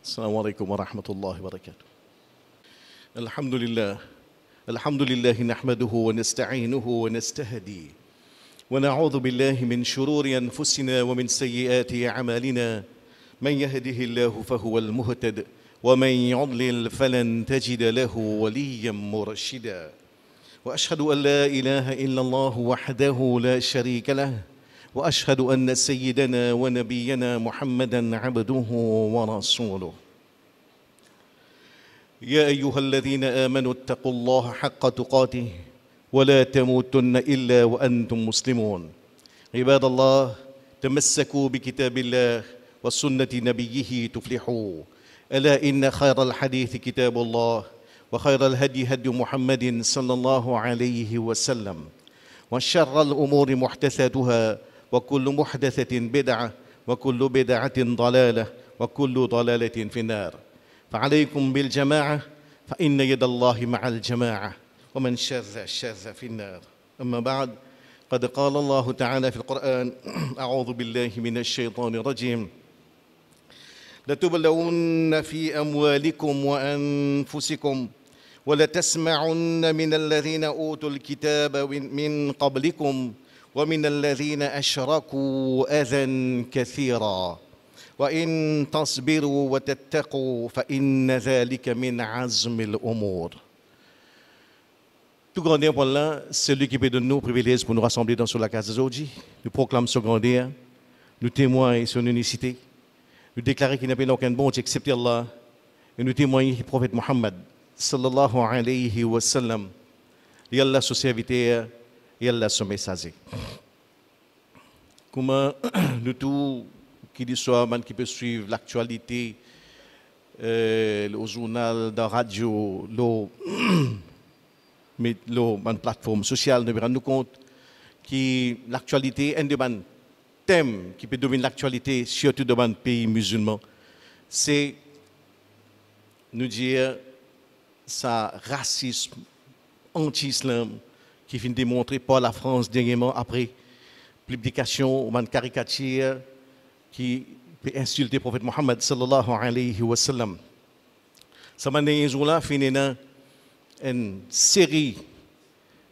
السلام عليكم ورحمة الله وبركاته. الحمد لله نحمده ونستعينه ونستهدي ونعوذ بالله من شرور أنفسنا ومن سيئات أعمالنا. من يهده الله فهو المهتد ومن يضلل فلن تجد له وليا مرشدا. وأشهد أن لا إله إلا الله وحده لا شريك له وأشهد أن سيدنا ونبينا محمدًا عبده ورسوله. يا أيها الذين آمنوا اتقوا الله حق تقاته ولا تموتن إلا وأنتم مسلمون. عباد الله، تمسكوا بكتاب الله وسنة نبيه تفلحوا. ألا إن خير الحديث كتاب الله وخير الهدي هدي محمد صلى الله عليه وسلم وشر الأمور محدثاتها وكل محدثة بدعة وكل بدعة ضلالة وكل ضلالة في النار. فعليكم بالجماعة فإن يد الله مع الجماعة ومن شذ شذ في النار. أما بعد، قد قال الله تعالى في القرآن: أعوذ بالله من الشيطان الرجيم: لتبلون في أموالكم وأنفسكم ولتسمعن من الذين أوتوا الكتاب من قبلكم ومن الذين أشركوا أذى كثيرا وإن تصبروا وتتقوا فإن ذلك من عزم الأمور. Tout grandeur pour là, celui qui peut donner nous privilèges pour nous rassembler dans sur la case d'aujourd'hui. Nous proclamons ce grandeur, nous témoignons son unicité, nous déclarons qu'il n'y a pas aucun bon Dieu excepté Allah, et nous témoignons le prophète Muhammad sallallahu alayhi wa sallam, et Allah son serviteur, et Allah son messager. Comment nous tous qui dit soit qui peut suivre l'actualité au journal, dans la radio, la plateforme sociale, nous rendons compte que l'actualité est un des thèmes qui peut dominer l'actualité, surtout dans les pays musulmans. C'est nous dire ça racisme, anti-islam qui finit démontré par la France dernièrement après publication de caricature qui peut insulter le prophète Mohammed sallallahu alayhi wa sallam. Ça m'a dit là finit une série de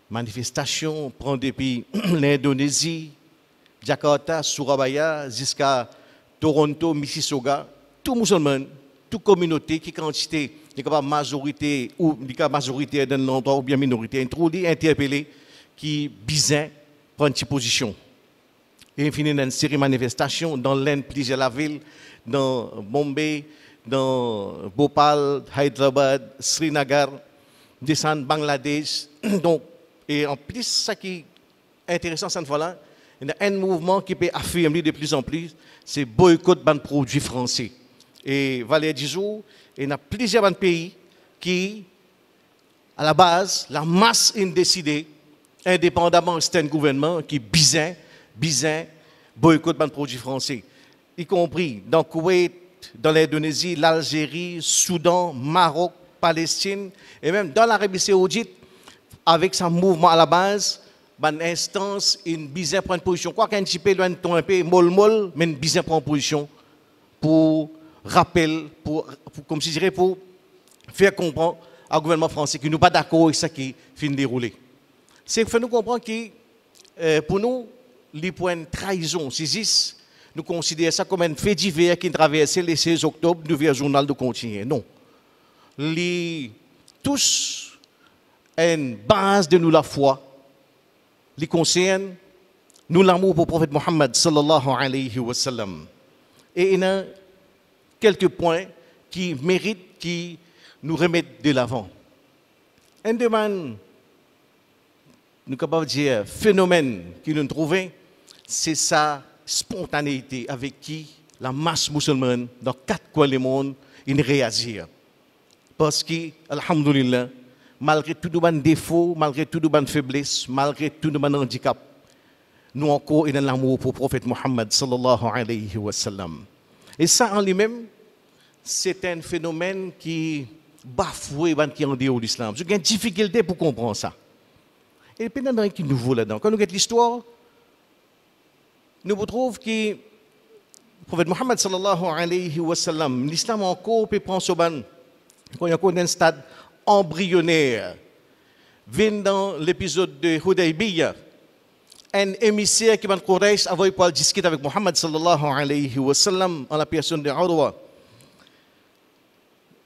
manifestations prend depuis l'Indonésie, Jakarta, Surabaya jusqu'à Toronto, Mississauga, tout musulman, toute communauté qui quantité, il y a majorité ou majorité dans l'endroit ou bien minorité, introduit, interpellé, qui bizarre prend une position. Et il finit dans une série de manifestations dans l'Inde, plusieurs la ville, dans Bombay, dans Bhopal, Hyderabad, Srinagar, descend Bangladesh. Donc, et en plus, ce qui est intéressant cette fois-là, il y a un mouvement qui peut affirmer de plus en plus, c'est boycott des produits français. Et Valère Dizou, il y a plusieurs pays qui, à la base, la masse a décidé, indépendamment d'un gouvernement qui bizarre boycott des produits français, y compris dans Koweït, dans l'Indonésie, l'Algérie, Soudan, Maroc, Palestine, et même dans l'Arabie Saoudite, avec son mouvement à la base, une instance, une bizarre prend position. Quoi qu'un petit peu loin un peu molle, mais une bizarre prend position pour rappel, comme je dirais, pour faire comprendre au gouvernement français qu'il n'est pas d'accord avec ça qui finit de dérouler. C'est que nous comprendre que pour nous, les points de trahison, nous considérons ça comme un fait divers qui traverse le 16 octobre, nous le journal de continuer. Non. Tous une base de nous la foi, les concerne nous l'amour pour le prophète Mohammed sallallahu alayhi wa sallam. Et il y a quelques points qui méritent, qui nous remettent de l'avant. Un demande, nous sommes capables de dire, phénomène que nous trouvons, c'est sa spontanéité avec qui la masse musulmane dans 4 coins du monde il réagit. Parce que, alhamdulillah, malgré tout nos défauts, malgré tout nos faiblesses, malgré tout nos handicaps, nous encore avons l'amour pour le prophète Mohammed sallallahu alayhi wa sallam. Et ça en lui-même, c'est un phénomène qui bafoue qui est en dehors de l'islam. J'ai une difficulté pour comprendre ça. Et puis, il y a un qui est nouveau là-dedans. Quand nous regardons l'histoire, nous retrouvons que prophète Mohammed sallallahu alayhi wa sallam, l'islam encore peut prendre ce ban, quand il y a un stade embryonnaire. Vient dans l'épisode de Hudaybiyah, un émissaire qui va Quraysh avait pour discuter avec Mohammed sallallahu alayhi wa sallam en la personne de Urwa.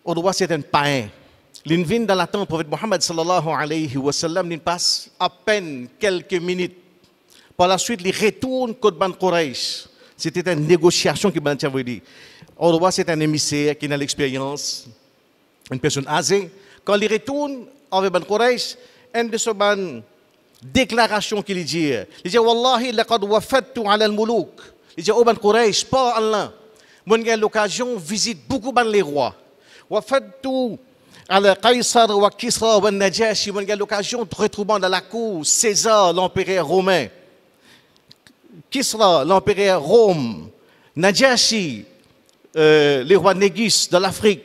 Urwa c'est un païen. Il vient dans la tente du prophète Mohammed sallallahu alayhi wa sallam, il passe à peine quelques minutes. Par la suite, il retourne côté Ban Quraysh. C'était une négociation qui m'a dit. Urwa c'est un émissaire qui a l'expérience, une personne âgée. Quand il retourne avec Ban Quraysh, une de ces déclarations qu'il dit, Wallahi, laqad wafadtu ala al-muluk. Il dit, oh Ban Quraysh, pas Allah. Moi, j'ai l'occasion de visiter beaucoup de rois. Wafadtu ala Qaysar wa Kisra wa Najashi. Moi, j'ai l'occasion de retrouver dans la cour César, l'empereur romain. Kisra, l'empereur Rome. Najashi, les rois Négus de l'Afrique.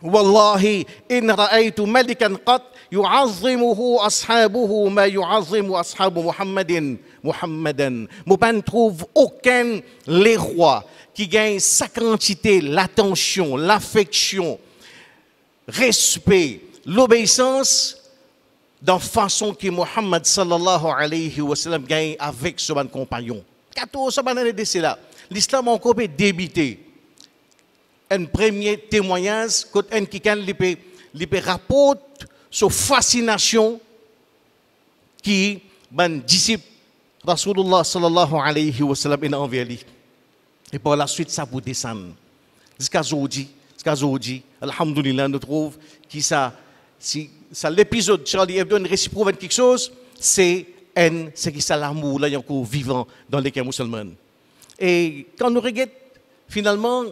Wallahi, in ra'aytu malikan qat yu'azzimuhu ashabuhu ma yu'azzimu ashabu Muhammadan. Moi, je ne trouve aucun les rois qui gagne sa quantité, l'attention, l'affection, respect, l'obéissance dans la façon que Muhammad sallallahu alayhi wa sallam gagne avec son compagnon. 14 années de cela, l'islam a encore débité. Un premier témoignage, quand un qui rapporte sur fascination qui ban disciple Rasulullah sallallahu alayhi wa sallam a envers lui. Et par la suite, ça vous descend. Jusqu'à aujourd'hui, alhamdulillah, nous trouve que ça l'épisode Charlie Hebdo réciproque quelque chose, c'est qui ça l'amour là encore vivant dans les cas musulmans. Et quand nous regardons finalement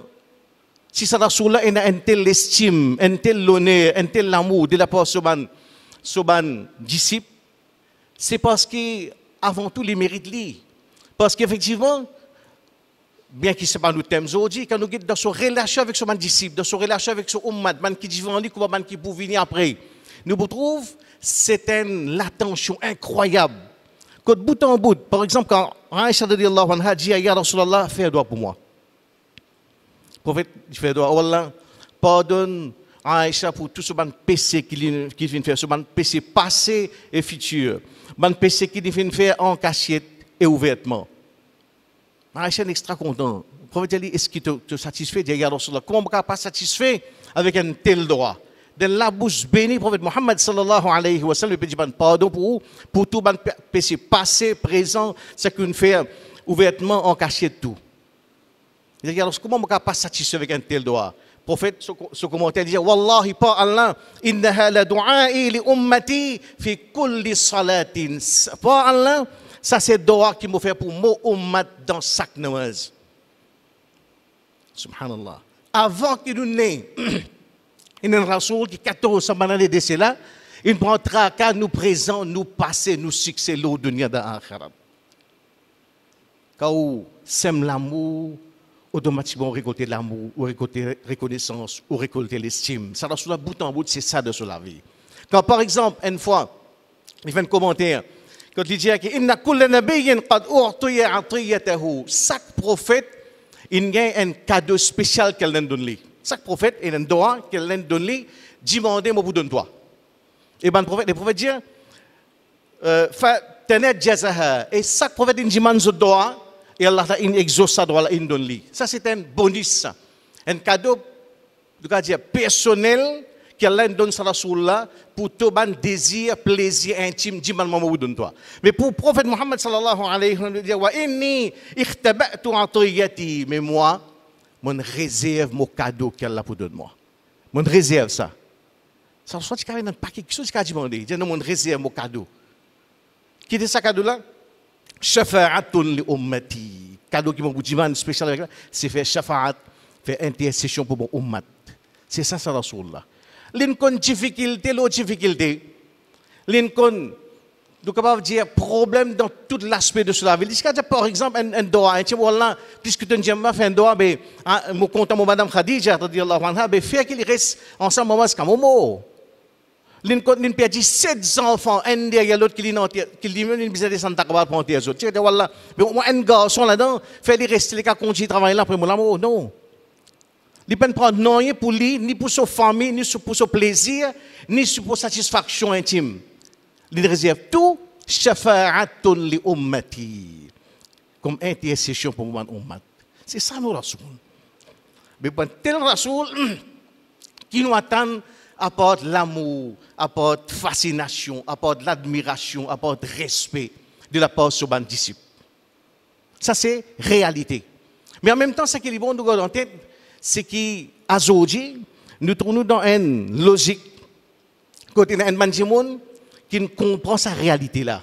si ça Rasulullah a un tel estime, un tel honneur, un tel amour de la part de son disciple, c'est parce que avant tout les mérites lui. Parce qu'effectivement, bien qu'il ne soit pas nous thème aujourd'hui, quand nous sommes dans son relation avec son disciple, dans son relation avec son ummat, qui dit en lui, qui peut venir après, nous retrouvons c'est l'attention incroyable. Quand bout en bout, par exemple, quand Aïcha radiyallahu anha dit ya Rasulallah, fais un doigt pour moi. Le prophète fait doigt, oh Allah, pardonne Aïcha pour tout ce péché qu'il vient faire, ce péché passé et futur, ce péché qu'il vient faire en cachette et ouvertement. Aïcha est extra content. Le prophète dit, est-ce qu'il te satisfait? Il dit, comment on ne pas satisfait avec un tel droit? Dans la bouche bénie, le prophète Mohammed sallallahu alayhi wa sallam, il dit, pardon pour tout péché passé, présent, ce qu'on fait ouvertement en cachette tout. Il dit, alors comment on ne pas satisfait avec un tel droit? Le prophète, ce commentaire dit, Wallahi, pas Allah, innaha la du'a'i li ummati fi kulli salatin. Pas Allah, ça c'est le droit qui m'a fait pour mon ummat dans chaque namaz. Subhanallah. Avant qu'il nous naisse, il y a un rasoul qui 14 années de cela, il prend tracas, nous présent, nous passer, nous succès, l'eau de dunya d'akhirat. Quand on sème l'amour, automatiquement récolter l'amour, ou récolter reconnaissance, ou récolter l'estime. Ça rasoul bout en bout, c'est ça de la vie. Quand par exemple, une fois, il fait un commentaire, quand il dit que inna kulla nabiyyin qad u'tiya 'atiyatahu, chaque prophète il a un cadeau spécial qu'elle donne lui. Chaque prophète il a un droit qu'elle donne lui, demandez moi vous donne toi. Et ben le prophète dit fa tanet jazaha, et chaque prophète il demande ce droit et Allah il exauce ça droit il donne lui. Ça c'est un bonus, un cadeau dire personnel qu'Allah donne sa Rasulullah pour tout ban désir, plaisir intime, dit maman vous donne toi. Mais pour le prophète Mohammed sallallahu alayhi wa sallam, il dit wa inni ikhtaba'tu atiyati, mais moi, mon réserve mon cadeau qu'Allah pour donner moi. Mon réserve ça. Ça soit tu carré dans paquet quelque chose qu'a demandé, dit non mon réserve mon cadeau. Qui est ce cadeau là? Shafa'atun li ummati. Cadeau qui m'a dit spécial avec là, c'est faire shafa'at, faire intercession pour mon ummat. C'est ça sa Rasulullah. L'incon difficulté, l'autre difficulté. L'incon, nous capable dire problème dans tout l'aspect de cela. Il dit par exemple un doigt, un voilà, puisque tu n'aimes pas faire un doigt, mais mon compte mon madame Khadija radiyallahu anha, mais faire qu'il reste ensemble comme un momo. L'in perdu 7 enfants, un derrière l'autre qui lui même une bizarre de Santa Cabal pour les autres. Tu sais, voilà, mais moi, un garçon là-dedans, fait les rester, les cas continuer de travailler là après mon amour. Non. Il ne peut pas prendre rien pour lui, ni pour sa famille, ni pour son plaisir, ni pour sa satisfaction intime. Il réserve tout, shafa'atun li ummati, comme intercession pour mon ummat. C'est ça nos rasoul. Mais pour tel rasoul qui nous attend, apporte l'amour, apporte fascination, apporte l'admiration, apporte respect de la part de ses disciples. Ça, c'est réalité. Mais en même temps, ce qui est bon de garder en tête, c'est qu'aujourd'hui, nous trouvons dans une logique, côté d'un monde qui ne comprend sa réalité là.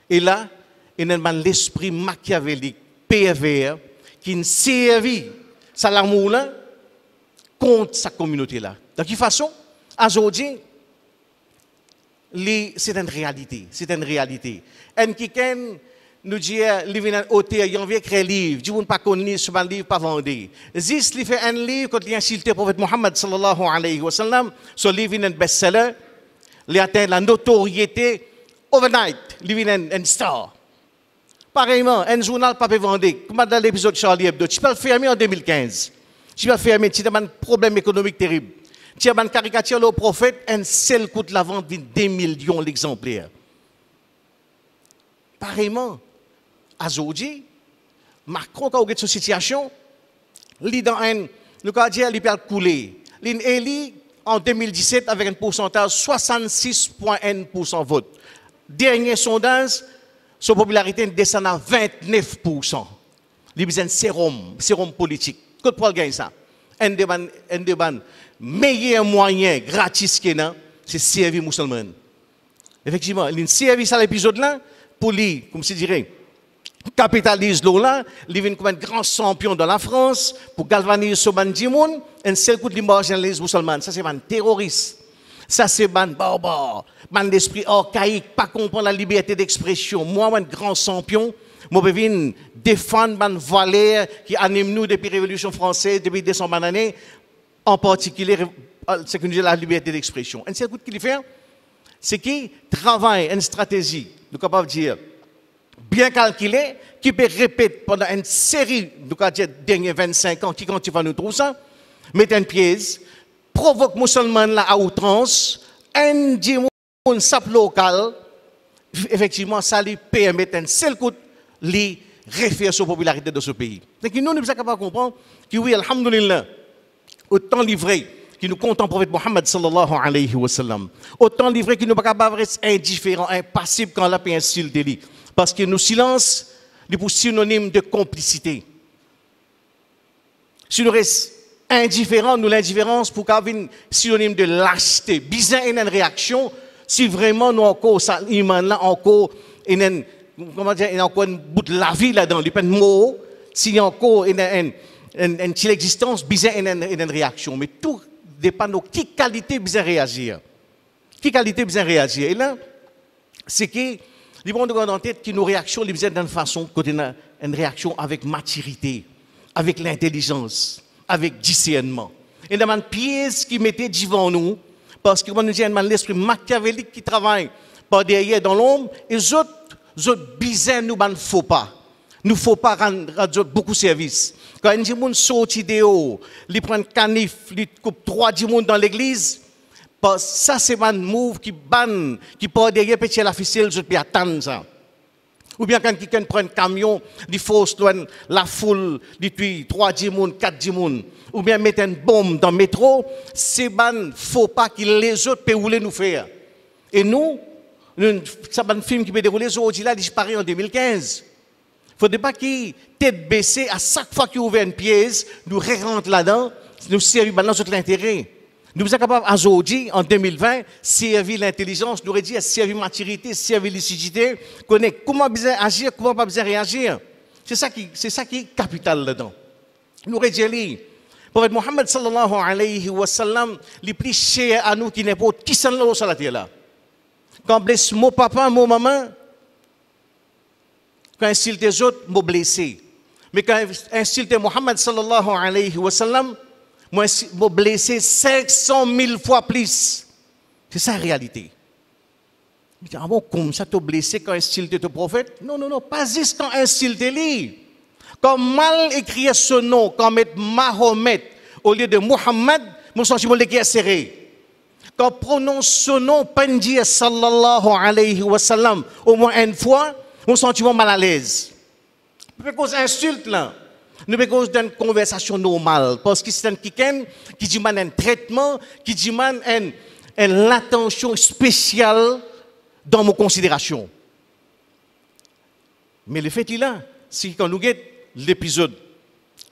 Et là, il y a l'esprit machiavélique, pervers, qui ne servit sa l'amour là contre sa communauté là. De quelle façon? Aujourd'hui, c'est une réalité. C'est une réalité. Et quelqu'un nous dit, il vient à l'hôtel, il vient écrire un livre, il ne pas connaître ce livre, pas vendre. Zis, il fait un livre, quand il a insulté le prophète Mohammed sallallahu alayhi wa sallam, ce livre est un best-seller, il atteint la notoriété overnight, il vient un star. Pareillement, un journal pas peut vendre, comme dans l'épisode Charlie Hebdo, tu peux le fermer en 2015. Tu peux le fermer, tu as un problème économique terrible. Tu as une caricature au prophète, un seul coût de la vente de 2 millions d'exemplaires. Pareillement, aujourd'hui, Macron, quand on regarde cette situation, il dans un, le cadre, il peut couler. Il est élu en 2017 avec un pourcentage 66,1% vote. Dernier sondage, sa popularité descend à 29%. Il a besoin de sérum politique. Qu'est-ce que gagner ça? Un des meilleurs moyens gratis qu'il y a, c'est servir les musulmans. Effectivement, il y a un service à l'épisode là, pour lui, comme je dirais, capitalise l'eau là, il vient comme un grand champion dans la France, pour galvaniser ce bandit, un seul coup de marginalise les musulmans. Ça, c'est un terroriste. Ça, c'est un barbare. Un esprit archaïque, pas comprendre la liberté d'expression. Moi, un grand champion, je peux défendre les valeurs qui animent nous depuis la Révolution française, depuis 200 années, en particulier, ce que nous la liberté d'expression. Un seul coup qu'il fait, c'est qu'il travaille une stratégie, nous sommes capables de dire, bien calculée, qui peut répéter pendant une série, nous sommes dire, derniers 25 ans, qui quand tu vas nous trouver ça, mettre un piège, provoque les musulmans là à outrance, un dimanche sap local, effectivement, ça lui permet un seul coup de référer sur la popularité de ce pays. Donc nous, nous sommes capables de comprendre que oui, alhamdoulilah, autant livré qui nous compte en prophète Mohammed sallallahu alayhi wa sallam, autant livré qui nous pas capables d'être indifférents, impassibles quand la paix insulte lui. Parce que nos silences, c'est pour synonyme de complicité. Si nous restons indifférents, nous l'indifférence pour qu'avait une synonyme de lâcheté. Bizarre une réaction si vraiment nous encore ça iman là encore une comment dire il y a encore une bout de la vie là-dedans, il pas de mots, s'il y a encore une petite existence bizarre une réaction, mais tout dépend de qui qualité bizarre réagir. Qui qualité bizarre réagir. Et là c'est que les bons de garde en tête que nos réactions les bizarres d'une façon côté une réaction avec maturité, avec l'intelligence, avec discernement. Et dans une pièce qui mettait devant nous, parce que nous avons l'esprit machiavélique qui travaille par derrière dans l'ombre, et les autres bizarres nous ne faut pas. Nous ne faut pas rendre beaucoup de services. Quand un gens sorti dehors, ils prennent canif, ils coupent 3 gens dans l'église, ça c'est un move qui banne, qui part derrière petit la ficelle, je peux attendre ça. Ou bien quand quelqu'un prend un camion, il force la foule, il tue 3 gens, 4 gens. Ou bien mettre une bombe dans le métro, c'est ne faut pas que les autres peuvent nous faire. Et nous, c'est un film qui peut dérouler aujourd'hui, là, il disparaît en 2015. Il ne faudrait pas qu'il tête baissée, à chaque fois qu'il ouvre une pièce, nous rentrons là-dedans, nous servons maintenant sur l'intérêt. Nous sommes capables aujourd'hui, en 2020, servir l'intelligence, nous dire servir maturité, servir lucidité, connaître comment bien agir, comment pas bien réagir. C'est ça qui est capital là-dedans. Nous dire le prophète Mohammed sallallahu alayhi wa sallam, le plus cher à nous qui n'est pas qui s'en là sur la terre là. Quand blesse mon papa, mon maman, quand insulte les autres, me blessé. Mais quand insulte Mohammed sallallahu alayhi wa sallam, moi, je blessé 500 000 fois plus. C'est ça la réalité. Il dit, ah bon, comme ça t'as blessé quand insulté ton prophète? Non, non, non, pas juste quand insulté lui. Quand mal écrire ce nom, quand mettre Mahomet au lieu de Muhammad, mon sentiment l'écrit serré. Quand prononce ce nom, pas dire sallallahu alayhi wa sallam au moins une fois, mon sentiment mal à l'aise. Pas cause insulte là. Nous pas cause d'une conversation normale. Parce que c'est un quelqu'un qui demande un traitement, qui demande une attention spéciale dans nos considérations. Mais le fait est là, c'est quand nous guettons l'épisode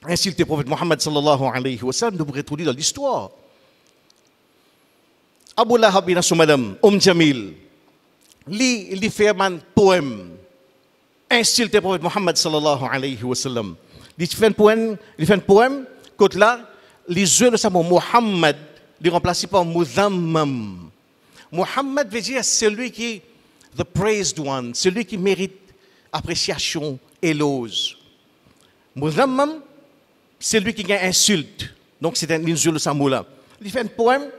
insulté le prophète Mohammed sallallahu alayhi wa sallam, nous pourrons retrouver dans l'histoire. Abu Lahab bin Soumadam, Jamil, il fait un poème insulté le prophète Mohammed sallallahu alayhi wa sallam. Il fait un poème, côté là, les yeux de sa mot Mohammed, il est remplacé par Muzammam. Mohammed veut dire celui qui, the praised one, celui qui mérite appréciation, éloge. Muzammam, c'est lui qui gagne insulte. Donc c'est un insulte de Samoula. Il fait un poème,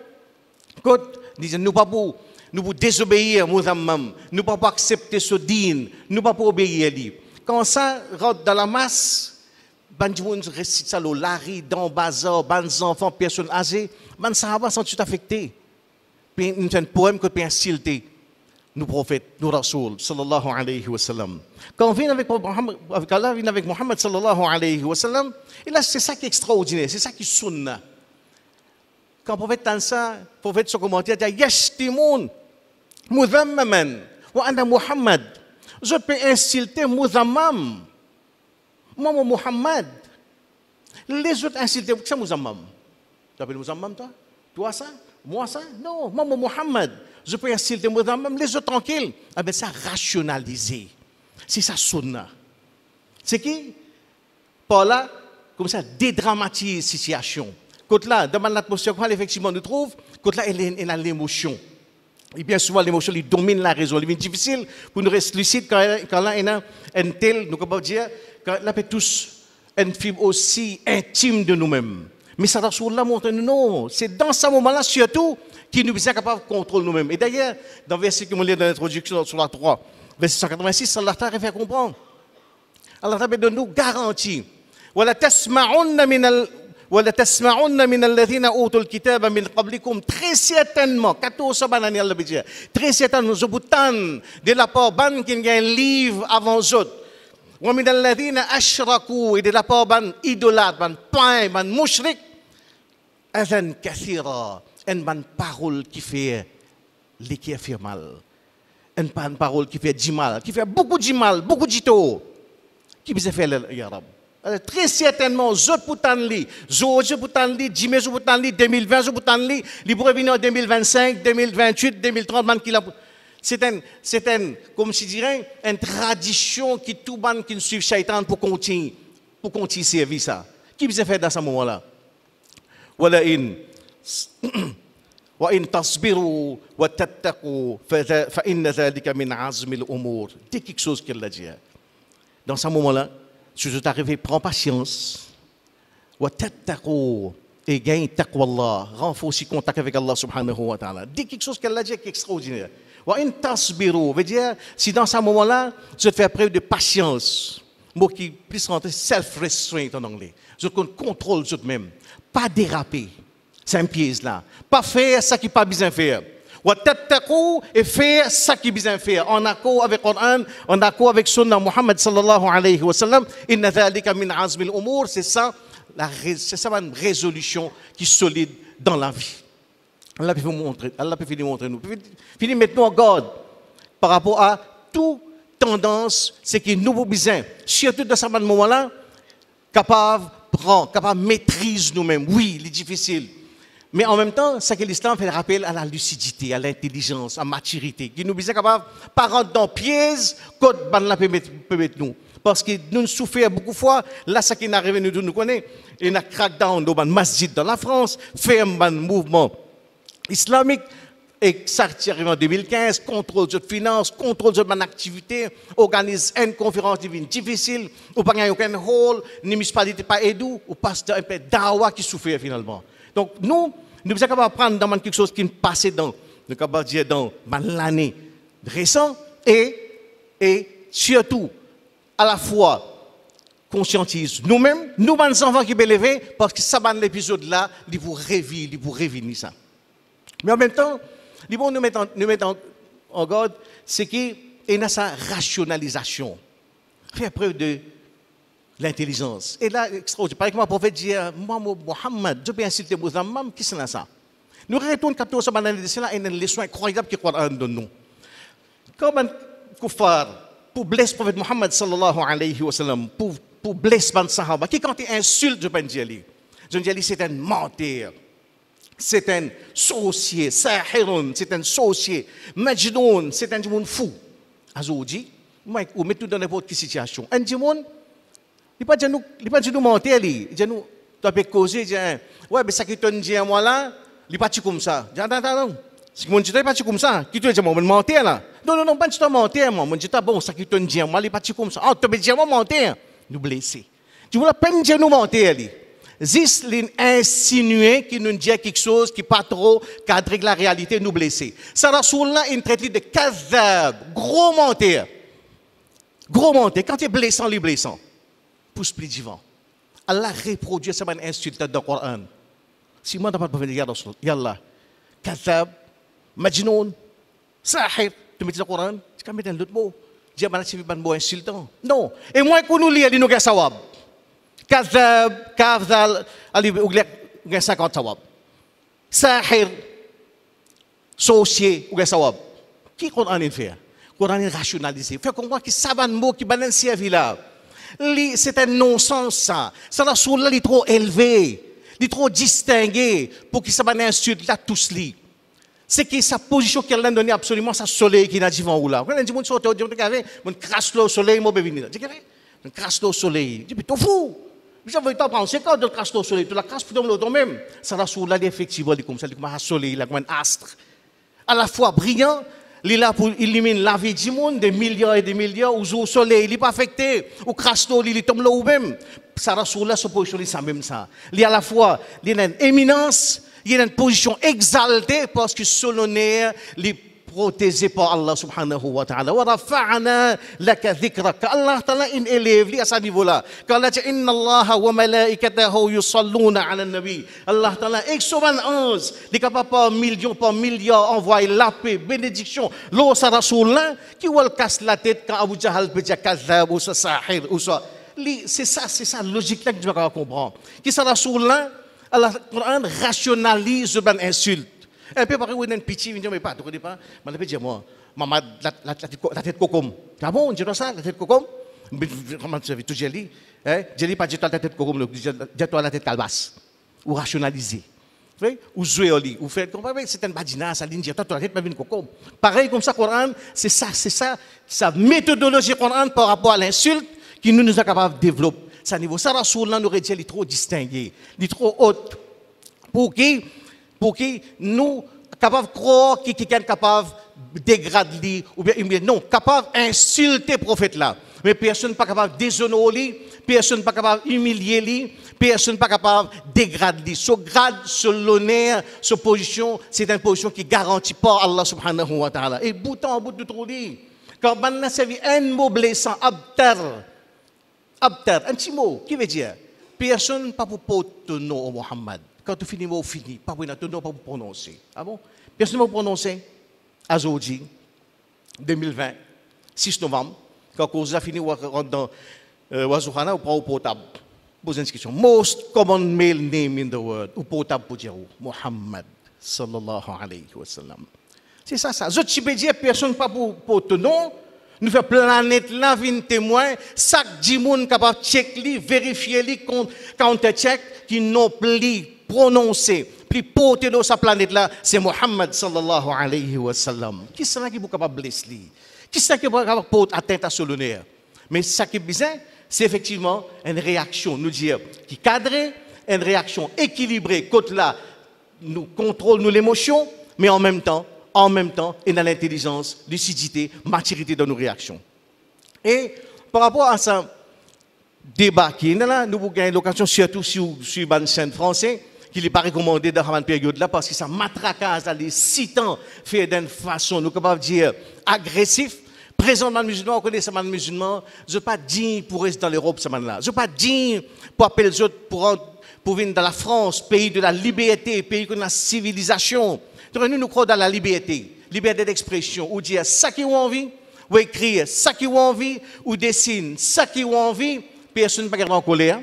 il dit, nous ne pouvons pas désobéir Muzammam, nous ne pouvons pas accepter ce dîne, nous ne pouvons pas obéir à lui. Quand ça rentre dans la masse, Banjimoun récite ça, Larry, dans bazar, les enfants, personnes âgées, les sahabas sont tout affectés. Puis il fait un poème que peut insulter nous prophètes, nous rasoul, sallallahu alayhi wa sallam. Quand on vient avec Allah, vient avec Muhammad sallallahu alayhi wa sallam, et là c'est ça qui est extraordinaire, c'est ça qui sunna. Quand le prophète tente ça, le prophète se commentaire dit yashtimoun mudhammaman wa ana Muhammad. Je peux insulter Muzammam. Moi Muhammad. Les autres insulter, c'est Muzammam. Tu appelles Muzammam toi? Toi ça? Moi ça? Non, moi Muhammad. Je peux insulter Muzammam, les autres tranquilles. Ah ben ça rationaliser. C'est ça sunna. C'est qui? Par là, comme ça, dédramatise la situation. Côté là, dans l'atmosphère, effectivement, nous trouve, côté là, il a l'émotion. Et bien souvent, l'émotion, il domine la raison. Il est difficile pour nous rester lucide quand là, il y a un tel, nous pouvons dire, quand là, tous une fibre aussi intime de nous-mêmes. Mais ça, Rasulullah montre non, c'est dans ce moment-là, surtout, qui nous sommes capables de contrôler nous-mêmes. Et d'ailleurs, dans le verset que nous lisons dans l'introduction sur la 3, verset 186, Allah t'a fait comprendre. Allah t'a donné nous garantie. ولا تسمعن من الذين أوتوا الكتاب من قبلكم très certainement 14 banani Allah dit très certainement je vous tente de la part ban qui a un livre avant eux ومن الذين أشركوا et de la part ban idolâtre ban païen ban mushrik أذًا كثيرا une ban parole qui fait mal une ban parole qui fait du mal qui fait beaucoup de mal beaucoup de tort qui peut faire ya Rab. Très certainement, je peux 2020, je peux il pourrait venir en 2025, 2028, 2030, c'est un, comme je dirais, une tradition qui tout le monde qui suit Shaitan pour continuer servir ça. Qui peut faire dans ce moment-là? وإن تصبروا وتتقوا فإن ذلك من عزم الأمور. C'est quelque chose qu'elle a dit. Dans ce moment-là, si vous arrivez, prends patience. Et gagne taqwa Allah. Renforce contact avec Allah subhanahu wa ta'ala. Dis quelque chose qu'elle a dit qui est extraordinaire. Veut dire, si dans ce moment-là, je te fais preuve de patience. Mot qui puisse rentrer self-restraint en anglais. Je contrôle tout-même. Pas déraper. C'est un piège là. Pas faire ce qui n'est pas besoin de faire. Et faire ce qui est besoin de faire. En accord avec le Coran, en accord avec Sunnah Muhammad sallallahu alayhi wa sallam. Inna dhalika min azmi al-umur. C'est ça une résolution qui est solide dans la vie. Allah peut vous montrer. Allah peut finir montrer nous. Finir mettre nous en garde par rapport à toute tendance, c'est que nous avons besoin, surtout dans ce moment-là, capable de maîtriser nous-mêmes. Oui, il est difficile. Mais en même temps, c'est que l'islam fait rappel à la lucidité, à l'intelligence, à la maturité, qui nous besoin capable de pas rentrer dans le piège quand la peut mettre nous. Parce que nous souffrons beaucoup de fois, là, ce qui est arrivé, nous connaissons, il y a un crackdown dans le masjid dans la France, fait un mouvement islamique, et ça arrive en 2015, contrôle de finances, contrôle de mon activité, organise une conférence divine difficile, ou pas aucun hall, ni municipalité pas aidé, ou passe un peu d'awa qui souffre finalement. Donc nous sommes capables de prendre dans quelque chose qui est passé dans nous sommes capables de dire dans l'année récente, et surtout, à la fois, conscientise nous-mêmes, nous, les enfants qui peuvent lever, parce que ça, l'épisode là, il pour revenir ça. Mais en même temps, il faut nous mettre en garde, c'est qu'il y a sa rationalisation. Faire preuve de l'intelligence. Et là, extraordinaire. Par exemple, le prophète dit, Mohammed, je peux inciter les musulmans, qui c'est ça? Nous retournons 14 semaines de cela et une leçon incroyable que le Coran donne nous. Comme un kuffar, pour blesser le prophète Mohammed sallallahu alayhi wa sallam, pour blesser les sahaba, qui quand il insulte de Benjali, c'est un menteur, c'est un sorcier, sahirun, c'est un sorcier, majnoun, c'est un monde fou. Azoudi, moi, ou met tout dans n'importe quelle situation. Un monde, il ne pas dire nous mentir, il dit nous, tu peux causer, il dit, ouais, mais ça qui te dit à moi là, il n'est pas comme ça. Non. Si mon dit pas comme ça, qui te dit moi mentir là. Non, pas tu mentir moi. Mon dit bon, ça qui te dit moi, il n'est pas comme ça. Ah, tu peux dire moi mentir. Nous blesser. Tu veux la peine dire nous mentir li. Zis l'insinuer qui nous dit quelque chose qui pas trop cadre avec la réalité nous blesser. Ça Rasoul là il traite de kazab, gros mentir. Gros mentir quand tu es blessant, les blessant. Pousse plus divin. Allah reproduit ça une insulte dans le Coran. Si moi, je ne peux pas dire, Yallah, Kazab, Majnoun, Sahir, tu mets dans le Coran, tu peux mettre un autre mot. Dis, c'est un mot insultant. Non. Et moi, quand nous lisons, nous avons sawab. Kazab, Kazal, nous avons 50 sawab. Sahir, sorcier, nous avons sawab. Qui le Coran fait? Le Coran est rationalisé. Fait comprendre que ça va un mot qui va dans servir là. C'est un non-sens, ça. Ça, la soul là, il est trop élevé. Il est trop distingué pour qu'il s'abonne insulte là tous li. C'est que sa position qu'elle a donnée absolument sa soleil qui n'a dit vent ou là. Quand on dit mon sorte, on crasse le soleil, mon bébé venir. On crasse le soleil. Je dis mais fou. Je veux pas penser quand on crasse le soleil, tu la crasses pour l'autre même. Ça la soul là effectivement comme ça, comme un soleil, comme un astre. À la fois brillant, il est là pour éliminer la vie du monde, des milliards et des milliards, où le soleil, il n'est pas affecté, ou crasse l'eau, il tombe là où même. Ça rassure là, ce position, c'est même ça. Il y a à la fois, il y a une éminence, il y a une position exaltée, parce que solennel, il est protégé par Allah subhanahu wa ta'ala. Wa rafa'ana laka dhikrak. Allah ta'ala in élève lui à ce niveau-là. Quand Allah dit inna Allah wa malaikatahu yusalluna 'ala an-nabi. Allah ta'ala exovan 11, il est capable par milliard envoyer la paix, bénédiction. L'eau sa rasoul là qui va casse la tête quand Abu Jahal peut dire kazab ou sahir ou ça. C'est ça logique là que tu dois comprendre. Qui sa rasoul là, Allah Coran rationalise une insulte. Un peu pareil, il y a un petit, il dit, mais pas, tu ne connais pas. Je vais dire, moi, maman, la tête cocom. Ah bon, on dit ça, la tête cocom? Comment tu as vu tout jelly? Je dis pas, dis-toi la tête cocom, dis-toi la tête calebasse. Ou rationaliser. Ou jouer au lit. Ou faire, c'est un badina, ça dit, dis-toi la tête pas une cocom. Pareil comme ça, Coran, c'est ça, sa méthodologie Coran par rapport à l'insulte qui nous est capable de développer. Ça niveau, ça, Rasoul, là, nous aurait dit, il est trop distingué, il est trop haut. Pour qui nous capables de croire qu'il est capable de dégrader ou bien non, capable d'insulter le prophète là. Mais personne n'est pas capable de déshonorer, personne n'est pas capable d'humilier lui, personne n'est pas capable de dégrader. Ce grade, ce l'honneur, cette position, c'est une position qui garantit par Allah subhanahu wa ta'ala. Et bout en bout de trop dit, quand on a servi un mot blessant, abtar, un petit mot, qui veut dire personne pas pour porter nom au Muhammad. Quand tu finis, tu finis. Pas pour ton nom, pas pour prononcer. Ah bon? Personne ne va prononcer. Aujourd'hui, 2020, 6 novembre, quand on a fini, on rentre dans Wazuhana, on prend au portable. Pose une question. Most common male name in the world. Ou portable pour dire Muhammad sallallahu alayhi wa sallam. C'est ça. Je ne peux dire personne pas pour ton nom. Nous faisons planète là, vin témoin, chaque dimoun capable de checker, vérifier, counter-check, qui n'ont plus prononcé, plus porté dans sa planète là, c'est Muhammad sallallahu alayhi wa sallam. Qui est-ce qui est capable de blesser? Qui est-ce qui est capable de porter atteinte à son honneur? Mais ce qui est bizarre, c'est effectivement une réaction, nous dire, qui cadre, une réaction équilibrée, côté là, nous contrôle nous l'émotion, mais en même temps, et dans l'intelligence, lucidité, maturité dans nos réactions. Et par rapport à ce débat qui est là, nous avons l'occasion, surtout sur le scène français, qu'il n'est pas recommandé dans cette période-là parce que ça matraquage, les 6 ans, fait d'une façon, nous capables de dire, agressif. Présentement, les musulmans, on connaît ces musulmans, je ne pas dire pour rester dans l'Europe, ce là. Je ne pas dire pour appeler les autres pour venir dans la France, pays de la liberté, pays de la civilisation. Donc, nous croyons dans la liberté d'expression, ou dire ça qui ont envie, ou écrire ça qui ont envie, ou dessiner ça qui ont envie, personne ne peut pas en colère,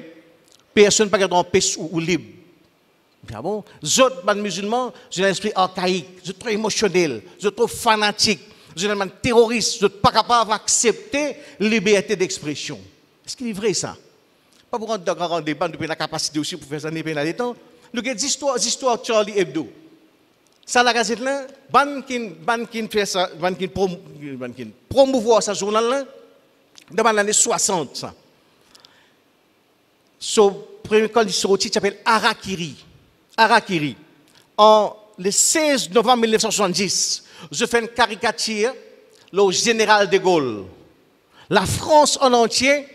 personne ne peut pas en paix ou libre. Ah bon? Les autres musulmans, j'ai un esprit archaïque, je trop émotionnel, je trop fanatique. Généralement terroriste, je ne suis pas capable d'accepter la liberté d'expression. Est-ce qu'il est vrai ça? Pas pour rentrer dans un grand débat, nous avons la capacité aussi pour faire ça dans les temps. Nous avons des histoires de Charlie Hebdo. Ça, la gazette là, ban qui fait ça, ban qui promouvoir ce journal-là, dans les années 60. Ça. Premier quand il sorti, il s'appelle Harakiri. Harakiri. Le 16 novembre 1970, je fais une caricature au général de Gaulle. La France en entier,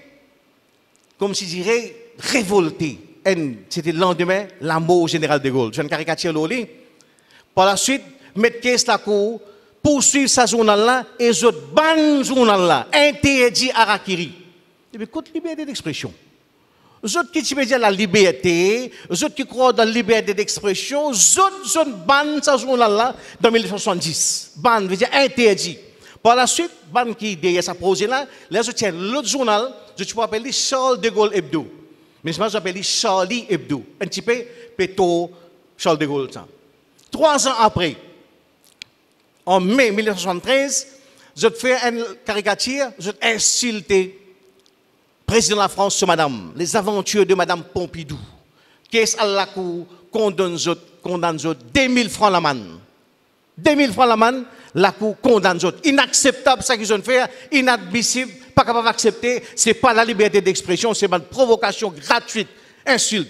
comme je dirais, révoltée. C'était le lendemain, la mort au général de Gaulle. Je fais une caricature là. Par la suite, mettre caisse la cour, poursuivre ce journal-là, et je ban journal-là, interdit Harakiri. Et bien, écoute, liberté d'expression. Les autres qui disent la liberté, les autres qui croient dans la liberté d'expression, les autres ban ce journal-là dans 1970. Ban, veut dire interdit. Par la suite, ban qui derrière sa projet-là, les autres tiennent l'autre journal, je peux appeler Charles de Gaulle Hebdo. Mais je m'appelle Charlie Hebdo. Un petit peu, plutôt Charles de Gaulle. 3 ans après, en mai 1973, je fais une caricature, je insulté président de la France sur madame, les aventures de madame Pompidou. Qu'est-ce à la cour condamne 2000 francs la manne. 2000 francs la manne, la cour condamne autres. Inacceptable ça qu'ils ont fait, inadmissible, pas capable d'accepter, c'est pas la liberté d'expression, c'est une provocation gratuite, insulte.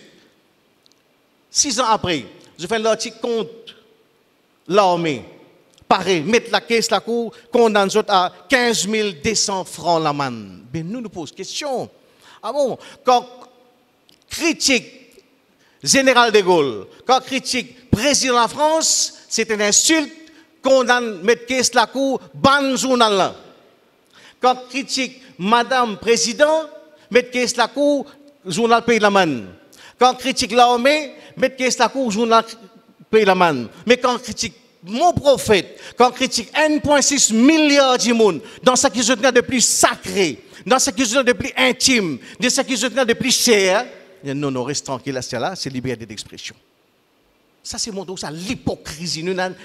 6 ans après, je fais l'article contre l'armée. Pareil, mettre la caisse, la cour, condamne à 15 200 francs la manne. Mais nous posons question. Ah bon, quand critique général de Gaulle, quand critique président de la France, c'est une insulte, condamne, mettre caisse, la cour, ban journal là. Quand critique madame président, mettre caisse, la cour, journal pays la manne. Quand critique l'armée, mettre caisse, la cour, journal pays la manne. Mais quand critique mon prophète, quand critique 1,6 milliard de monde, dans ce qui est de plus sacré, dans ce qui est de plus intime, dans ce qui est de plus cher, non, reste tranquille, là, c'est liberté d'expression. Ça, c'est mon ça, l'hypocrisie. Nous avons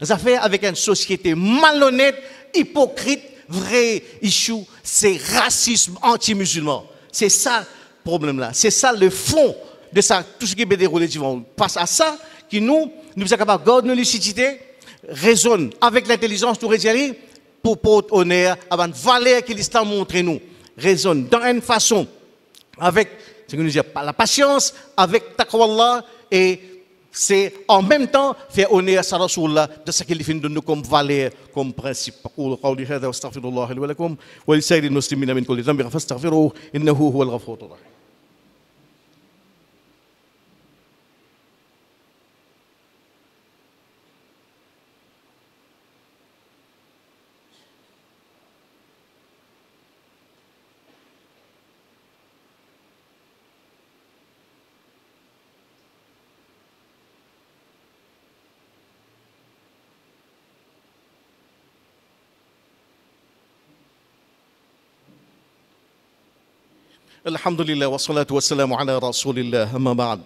affaire avec une société malhonnête, hypocrite, vrai issue, c'est racisme anti-musulman. C'est ça le problème là. C'est ça le fond de ça, tout ce qui est déroulé. Face à ça, qui nous sommes capables de garder nos lucidité, raisonner avec l'intelligence, nous rédiger pour porter honneur à une valeur que l'islam montre nous. Raisonne dans une façon, avec la patience, avec taqwa et c'est en même temps faire honneur à sa Rasulullah de ce qu'il fait de nous comme valeur, comme principe. أقول قولي هذا واستغفر الله لي ولكم ولسائر المسلمين من كل ذنب فاستغفروه إنه هو الغفور الرحيم. Alhamdulillah wa salatu wa salam ala rasulillah amma ba'd.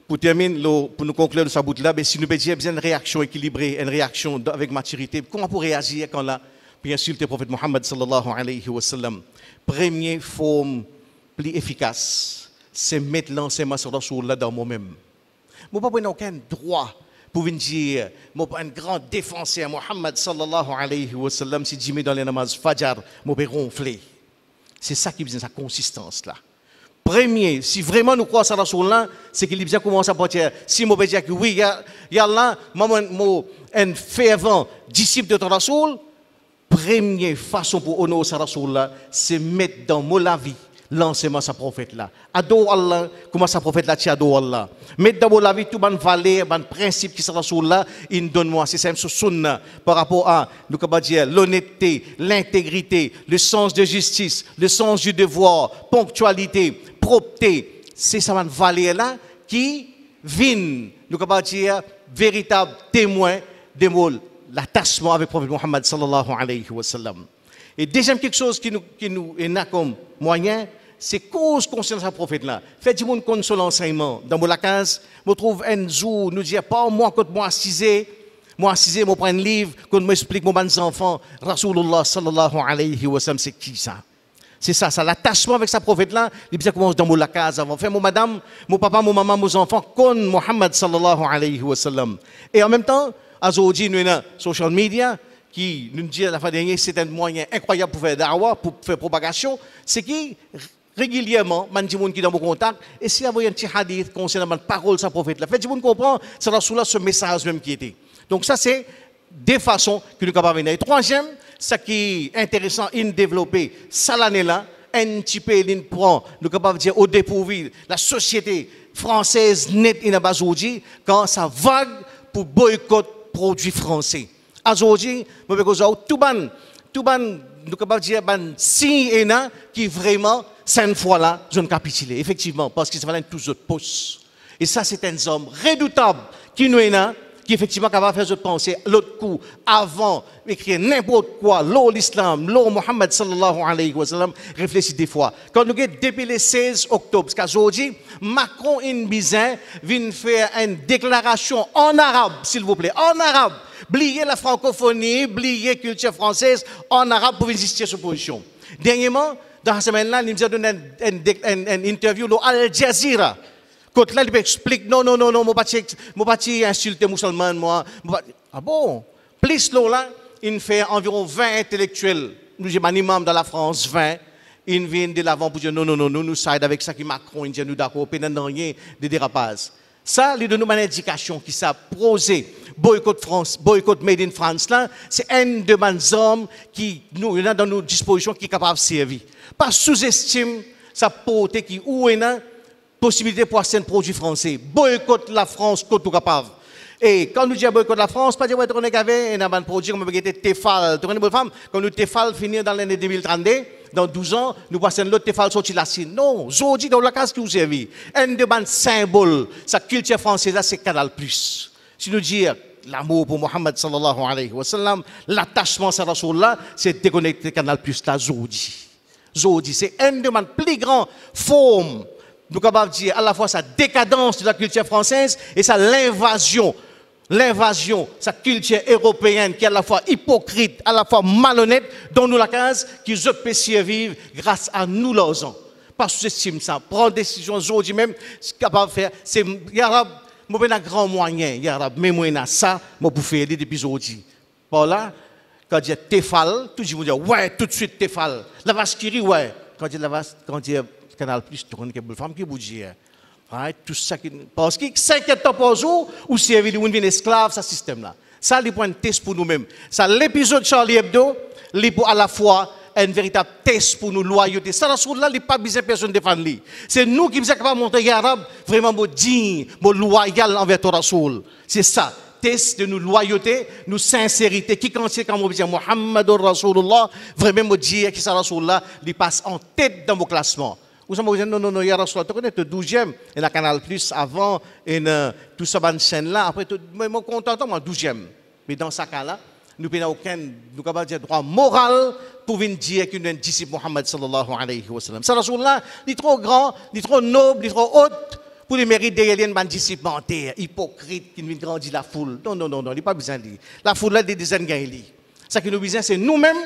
Pour terminer, pour nous conclure de ce bout-là, si nous avons besoin d'une réaction équilibrée, une réaction avec maturité, comment pour réagir quand là, puis insulter le prophète Mohammed sallallahu alayhi wa sallam? Première forme plus efficace, c'est mettre l'enseignement sur Rasulullah dans moi-même. Je n'ai pas aucun droit pour venir dire, je suis un grand défenseur Mohammed sallallahu alayhi wa sallam, si je mets dans les namazes Fajr, je vais ronfler. C'est ça qui vient sa consistance là. Premier, si vraiment nous croyons à Rasulullah, c'est qu'il vient commencer à partir. Si je veux dire que oui, il y a là, un fervent disciple de ton Rasoul, première façon pour honorer sa Rasulullah, c'est mettre dans la vie l'enseignement sa prophète là. Adore Allah, comment sa prophète là tu adore Allah. Mettre d'abord la vie tout ban valeur, ban principe qui sera sur là, il donne-moi c'est ça sur sunna par rapport à nous capable dire l'honnêteté, l'intégrité, le sens de justice, le sens du devoir, ponctualité, propreté, c'est ça ban valeur là qui viennent nous capable dire véritable témoin de l'attachement avec le prophète Mohammed sallallahu alayhi wa sallam. Et deuxième quelque chose qui nous est comme moyen, c'est cause concernant ce prophète-là. Faites du monde comme son enseignement. Dans la case, je trouve un jour, nous dit pas moi quand moi assisé, moi prends un livre, quand m'explique mon bons enfants, Rasulullah sallallahu alayhi wa sallam, c'est qui ça? C'est ça, l'attachement avec sa prophète-là, il bien commence dans la case avant. Fait mon madame, mon papa, mon maman, mes enfants, comme Muhammad sallallahu alayhi wa sallam. Et en même temps, aujourd'hui, nous avons social media, qui nous dit à la fin dernière, c'est un moyen incroyable pour faire da'wah, pour faire propagation, c'est qui régulièrement, man dit qui dans mon contact, et si vous avez un petit hadith concernant la parole de sa prophète, là, fait du monde comprend, c'est là ce message même qui était. Donc ça c'est des façons que nous sommes capables de venir. Et troisième, ce qui est intéressant, in développer, ça l'année là, un petit peu, il prend, nous sommes capables de dire au dépourvu, la société française nette in aujourd'hui, quand ça vague pour boycott produits français. Aujourd'hui, tout ban, nous capable dire ban si qui vraiment cette fois-là, je ne capitule effectivement parce qu'ils valent tous autres postes. Et ça c'est un homme redoutable qui nous est là, qui effectivement capable de faire penser l'autre coup avant écrire n'importe quoi, l'islam, Mohammed sallallahu alayhi wa sallam, réfléchis des fois. Quand nous avons depuis le 16 octobre, parce qu'aujourd'hui, Macron et Bizin viennent faire une déclaration en arabe, s'il vous plaît, en arabe. Oubliez la francophonie, oubliez la culture française en arabe pour exister sur position. Dernièrement, dans la semaine-là, il nous a donné une interview à Al Jazeera. Quand là, il explique, non, moi pas insulter musulman, moi. Ah bon? Plus là, il fait environ 20 intellectuels. Nous sommes un imam dans la France, 20. Ils viennent de l'avant pour dire, non, nous sommes avec ça qui Macron, ils disent, nous d'accord, pas dans rien de dérapage. Ça, les donne une indication qui s'est posé. Boycott France, boycott Made in France, là, c'est un de mes hommes qui nous dans nos dispositions qui est capable de servir. Pas sous-estime sa portée qui ou est possibilité pour un produit français. Boycott la France, quand tout capable. Et quand nous disons boycott la France, pas dire qu'on avait un produit comme Tefal. Quand nous Tefal finir dans l'année 2032, dans 12 ans, nous passons l'autre Tefal sorti la Chine. Non, aujourd'hui dans la case qui vous servi. Un de mes symboles, sa culture française, c'est Canal+. Si nous disons l'amour pour Mohammed sallallahu alayhi wa sallam, l'attachement à Rasulullah, c'est déconnecter Canal+ là aujourd'hui. C'est un de mes plus grandes formes. Nous sommes capables de dire à la fois sa décadence de la culture française et sa l'invasion, sa culture européenne qui est à la fois hypocrite, à la fois malhonnête, dont nous la case, qui se peut survivre grâce à nous leurs ans. Pas sous-estime ça. Prendre des décisions aujourd'hui même, ce qu'il est capable de faire, c'est moi ben un grand moyen, mais moi na ça, moi pour faire depuis aujourd'hui. Par là, quand il y a Tefal, tout le monde dit ouais, tout de suite Tefal. La vache qui rit, ouais. Quand il y a Canal+, tu connais quelle femme qui vous dit. Tout ça qui parce que 5 ans par jour ou si il y a esclave ce système là. Ça les points de test pour nous-mêmes. Ça l'épisode Charlie Hebdo, les pour à la fois un véritable test pour nous loyauté. Ça là, il pas besoin personne défendre lui. C'est nous qui sommes capables de montrer arabe vraiment digne, loyal envers ton Rasoul. C'est ça. Test de nous loyauté, nous sincérité. Qui quand on dit Muhammadur Rasulullah, vraiment dire que ça Rasulullah, il passe en tête dans vos classements. Vous avez dit non, il y a Rasulullah, tu connais le 12e, et la Canal+ avant, et tout ça, bonne chaîne là, après, moi, content, moi, 12e. Mais dans ce cas-là, nous n'avons aucun droit moral pour venir dire qu'il est un disciple Mohammed sallallahu alayhi wa sallam. Ça, Rasulullah, il est trop grand, il est trop noble, il est trop haut pour les mérites derrière un disciple menteur, hypocrite, qui vient grandir la foule. Non, il n'est pas besoin de lui. La foule là, des dizaines de gagnés. Ce qui nous besoin, c'est nous-mêmes.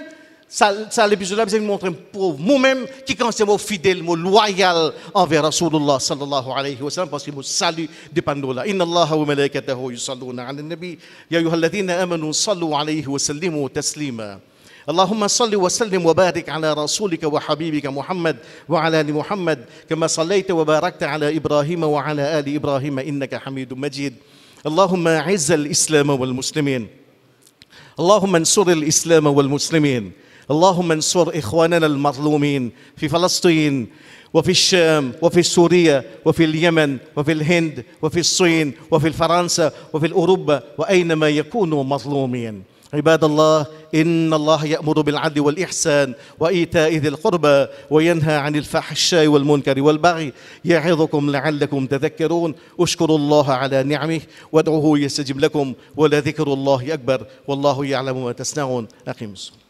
Ça l'épisode là, besoin de montrer pour nous-mêmes qui quand c'est fidèle, loyal envers Rasulullah sallallahu alayhi wa sallam parce que nous salue dépend de là. Inna Allah wa malaikatahu yusalluna 'ala an-nabi ya ayyuhalladhina amanu sallu alayhi wa sallimu taslima. اللهم صل وسلم وبارك على رسولك وحبيبك محمد وعلى ال محمد كما صليت وباركت على ابراهيم وعلى ال ابراهيم انك حميد مجيد. اللهم اعز الاسلام والمسلمين. اللهم انصر الاسلام والمسلمين. اللهم انصر إخواننا المظلومين في فلسطين وفي الشام وفي سوريا وفي اليمن وفي الهند وفي الصين وفي فرنسا وفي أوروبا وأينما يكونوا مظلومين. عباد الله، إن الله يأمر بالعدل والإحسان وإيتاء ذي القربى وينهى عن الفحشاء والمنكر والبغي يعظكم لعلكم تذكرون. اشكروا الله على نعمه وادعوه يستجب لكم ولذكر الله أكبر والله يعلم ما تصنعون. أقيموا الصلاة.